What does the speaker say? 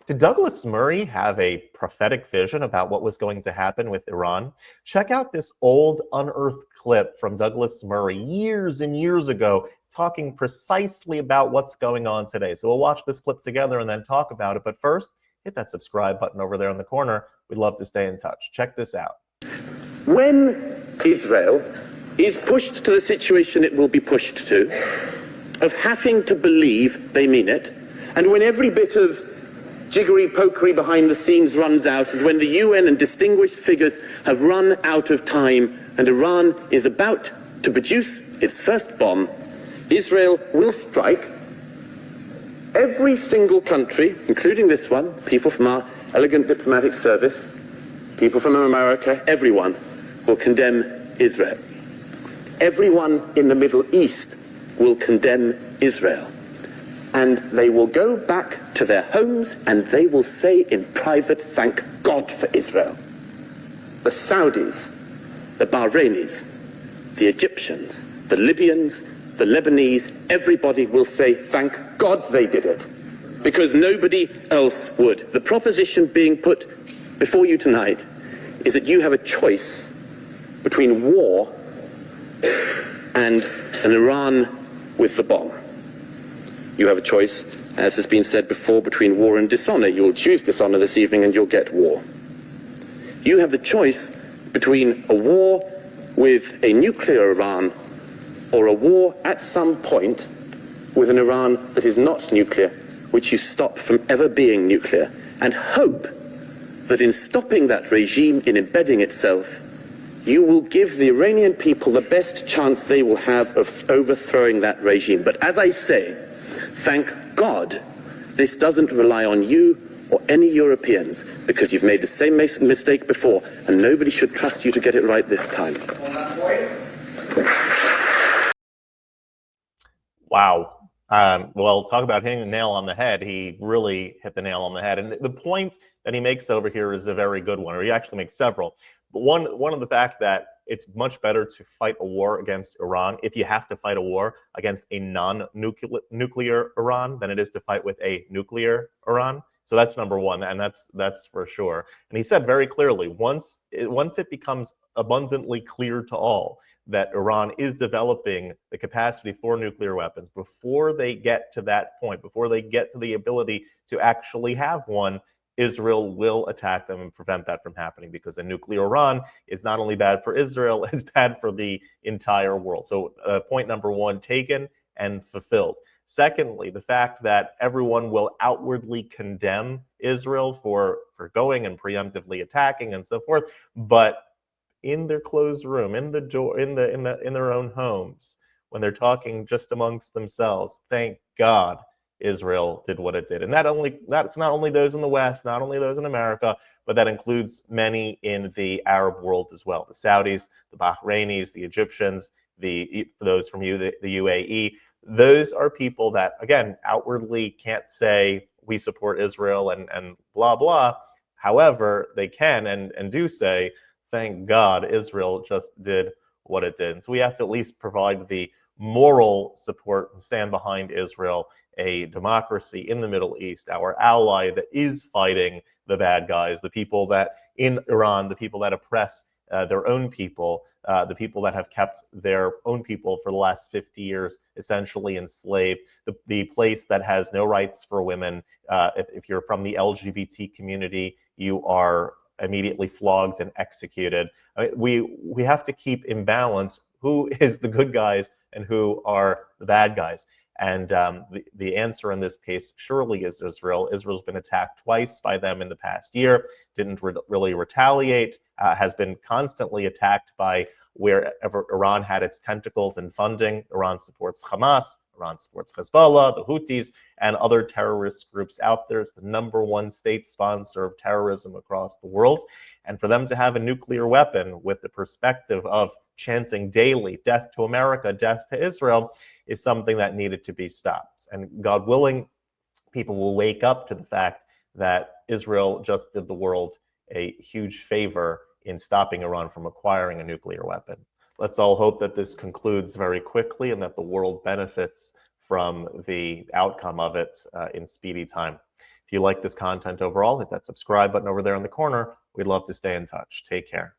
Did Douglas Murray have a prophetic vision about what was going to happen with Iran? Check out this old unearthed clip from Douglas Murray years and years ago, talking precisely about what's going on today. So we'll watch this clip together and then talk about it. But first, hit that subscribe button over there in the corner. We'd love to stay in touch. Check this out. When Israel is pushed to the situation it will be pushed to, of having to believe they mean it, and when every bit of jiggery-pokery behind the scenes runs out, and when the UN and distinguished figures have run out of time and Iran is about to produce its first bomb, Israel will strike. Every single country, including this one, people from our elegant diplomatic service, people from America, everyone will condemn Israel. Everyone in the Middle East will condemn Israel. And they will go back to their homes and they will say in private, thank God for Israel. The Saudis, the Bahrainis, the Egyptians, the Libyans, the Lebanese, everybody will say thank God they did it, because nobody else would. The proposition being put before you tonight is that you have a choice between war and an Iran with the bomb. You have a choice, as has been said before, between war and dishonor. You'll choose dishonor this evening and you'll get war. You have the choice between a war with a nuclear Iran or a war at some point with an Iran that is not nuclear, which you stop from ever being nuclear, and hope that in stopping that regime, in embedding itself, you will give the Iranian people the best chance they will have of overthrowing that regime. But as I say, thank God this doesn't rely on you or any Europeans, because you've made the same mistake before and nobody should trust you to get it right this time. Wow. Well, talk about hitting the nail on the head. He really hit the nail on the head. And the point that he makes over here is a very good one, or he actually makes several. But one of the fact that it's much better to fight a war against Iran, if you have to fight a war against a non-nuclear Iran, than it is to fight with a nuclear Iran. So that's number one, and that's for sure. And he said very clearly, once it becomes abundantly clear to all that Iran is developing the capacity for nuclear weapons, before they get to that point, before they get to the ability to actually have one, Israel will attack them and prevent that from happening, because a nuclear Iran is not only bad for Israel, it's bad for the entire world. So point number one, taken and fulfilled. Secondly, the fact that everyone will outwardly condemn Israel for going and preemptively attacking and so forth, but in their closed room, in their own homes, when they're talking just amongst themselves, thank God Israel did what it did. And that's not only those in the West, not only those in America, but that includes many in the Arab world as well. The Saudis, the Bahrainis, the Egyptians, those from the UAE. Those are people that, again, outwardly can't say we support Israel and blah, blah. However, they can and do say, thank God Israel just did what it did. And so we have to at least provide the moral support and stand behind Israel, a democracy in the Middle East, our ally that is fighting the bad guys, the people that in Iran, the people that oppress their own people, the people that have kept their own people for the last 50 years essentially enslaved, the place that has no rights for women. If you're from the LGBT community, you are immediately flogged and executed. I mean, we have to keep in balance who is the good guys and who are the bad guys. And the answer in this case surely is Israel. Israel's been attacked twice by them in the past year, didn't really retaliate, has been constantly attacked by wherever Iran had its tentacles and funding. Iran supports Hamas, Iran supports Hezbollah, the Houthis, and other terrorist groups out there. It's the #1 state sponsor of terrorism across the world. And for them to have a nuclear weapon with the perspective of chanting daily, death to America, death to Israel, is something that needed to be stopped. And God willing, people will wake up to the fact that Israel just did the world a huge favor in stopping Iran from acquiring a nuclear weapon. Let's all hope that this concludes very quickly and that the world benefits from the outcome of it in speedy time. If you like this content overall, hit that subscribe button over there in the corner. We'd love to stay in touch. Take care.